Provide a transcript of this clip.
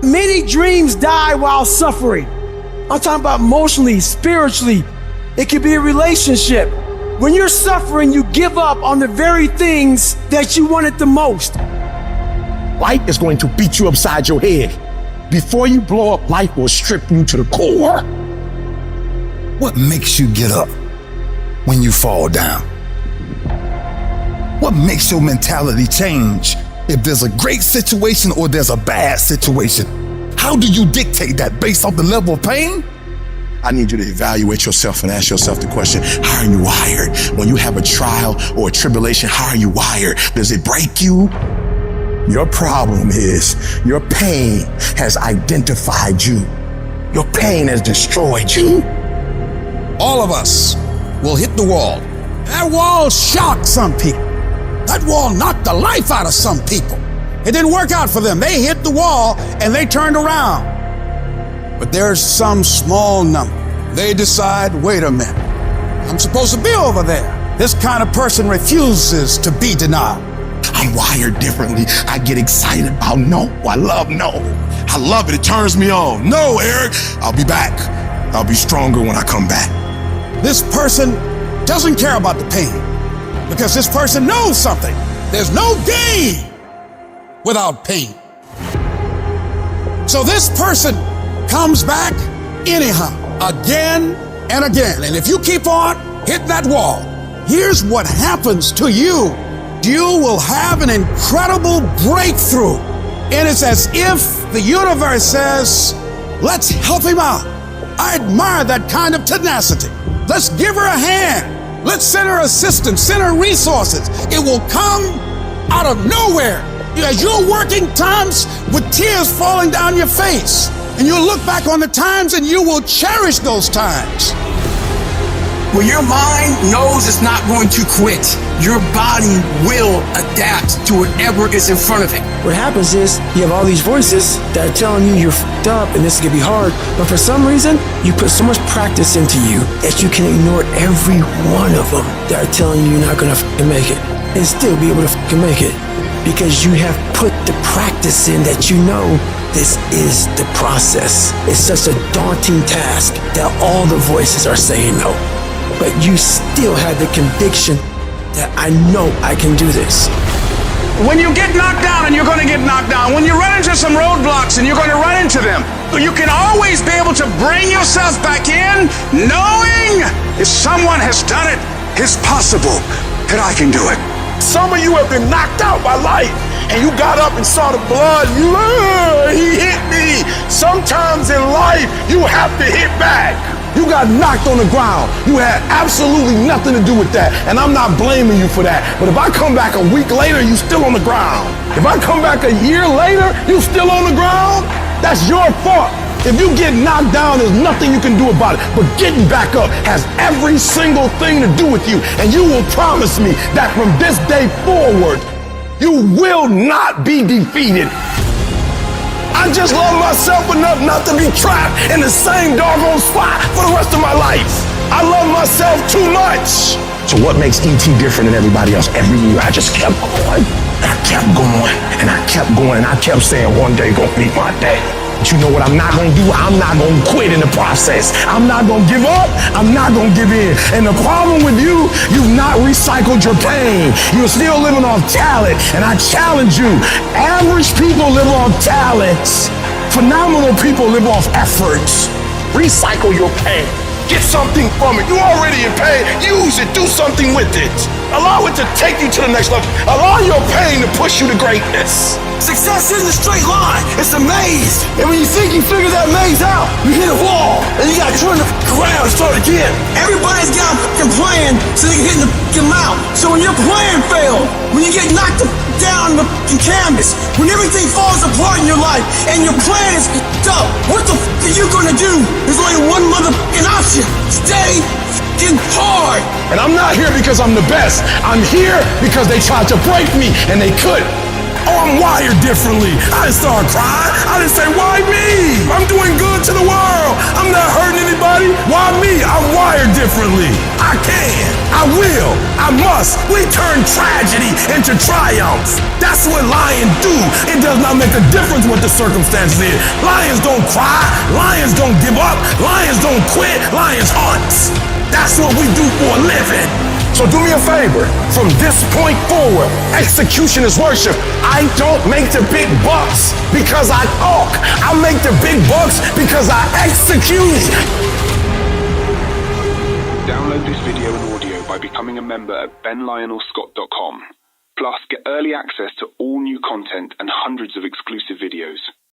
Many dreams die while suffering. I'm talking about emotionally, spiritually. It could be a relationship. When you're suffering, you give up on the very things that you wanted the most. Life is going to beat you upside your head. Before you blow up, life will strip you to the core. What makes you get up when you fall down? What makes your mentality change if there's a great situation or there's a bad situation? How do you dictate that based off the level of pain? I need you to evaluate yourself and ask yourself the question, how are you wired? When you have a trial or a tribulation, how are you wired? Does it break you? Your problem is your pain has identified you. Your pain has destroyed you. All of us will hit the wall. That wall shocked some people. That wall knocked the life out of some people. It didn't work out for them. They hit the wall and they turned around. But there's some small number. They decide, wait a minute, I'm supposed to be over there. This kind of person refuses to be denied. I'm wired differently. I get excited about no. I love no. I love it. It turns me on. No, Eric, I'll be back. I'll be stronger when I come back. This person doesn't care about the pain because this person knows something. There's no gain without pain. So this person comes back anyhow, again and again. And if you keep on hitting that wall, here's what happens to you. You will have an incredible breakthrough. And it's as if the universe says, let's help him out. I admire that kind of tenacity. Let's give her a hand. Let's send her assistance, send her resources. It will come out of nowhere. As you're working times with tears falling down your face, and you'll look back on the times and you will cherish those times. When your mind knows it's not going to quit, your body will adapt to whatever is in front of it. What happens is you have all these voices that are telling you you're f***ed up and this is going to be hard, but for some reason, you put so much practice into you that you can ignore every one of them that are telling you you're not going to f***ing make it and still be able to f***ing make it because you have put the practice in that you know this is the process. It's such a daunting task that all the voices are saying no. But you still have the conviction that I know I can do this. When you get knocked down, and you're going to get knocked down, when you run into some roadblocks and you're going to run into them, you can always be able to bring yourself back in knowing if someone has done it, it's possible that I can do it. Some of you have been knocked out by life and you got up and saw the blood. He hit me. Sometimes in life, you have to hit back. You got knocked on the ground. You had absolutely nothing to do with that. And I'm not blaming you for that. But if I come back a week later, you still on the ground. If I come back a year later, you still on the ground, that's your fault. If you get knocked down, there's nothing you can do about it. But getting back up has every single thing to do with you. And you will promise me that from this day forward, you will not be defeated. I just love myself enough not to be trapped in the same doggone spot for the rest of my life. I love myself too much. So what makes E.T. different than everybody else? Every year I just kept going. I kept going and I kept going and I kept saying one day gonna be my day. But you know what I'm not gonna do? I'm not gonna quit in the process. I'm not gonna give up. I'm not gonna give in. And the problem with you, you've not recycled your pain. You're still living off talent. And I challenge you, average people live off talents. Phenomenal people live off efforts. Recycle your pain. Get something from it. You already in pain. Use it. Do something with it. Allow it to take you to the next level. Allow your pain to push you to greatness. Success isn't a straight line, it's a maze. And when you think you figure that maze out, you hit a wall, and you gotta turn the around and start again. Everybody's got a fucking plan so they can hit the fucking mount. So when your plan fails, when you get knocked down the fucking canvas, when everything falls apart in your life, and your plan is fucked up, what the fuck are you gonna do? There's only one motherfucking option. Stay fucking hard. And I'm not here because I'm the best. I'm here because they tried to break me, and they couldn't. Oh, I'm wired differently. I didn't start crying. I didn't say, why me? I'm doing good to the world. I'm not hurting anybody. Why me? I'm wired differently. I can. I will. I must. We turn tragedy into triumph. That's what lions do. It does not make a difference what the circumstances is. Lions don't cry. Lions don't give up. Lions don't quit. Lions hunt. That's what we do for a living. So do me a favor. From this point forward, execution is worship. I don't make the big bucks because I talk. I make the big bucks because I execute. Download this video and audio by becoming a member at benlionelscott.com. Plus, get early access to all new content and hundreds of exclusive videos.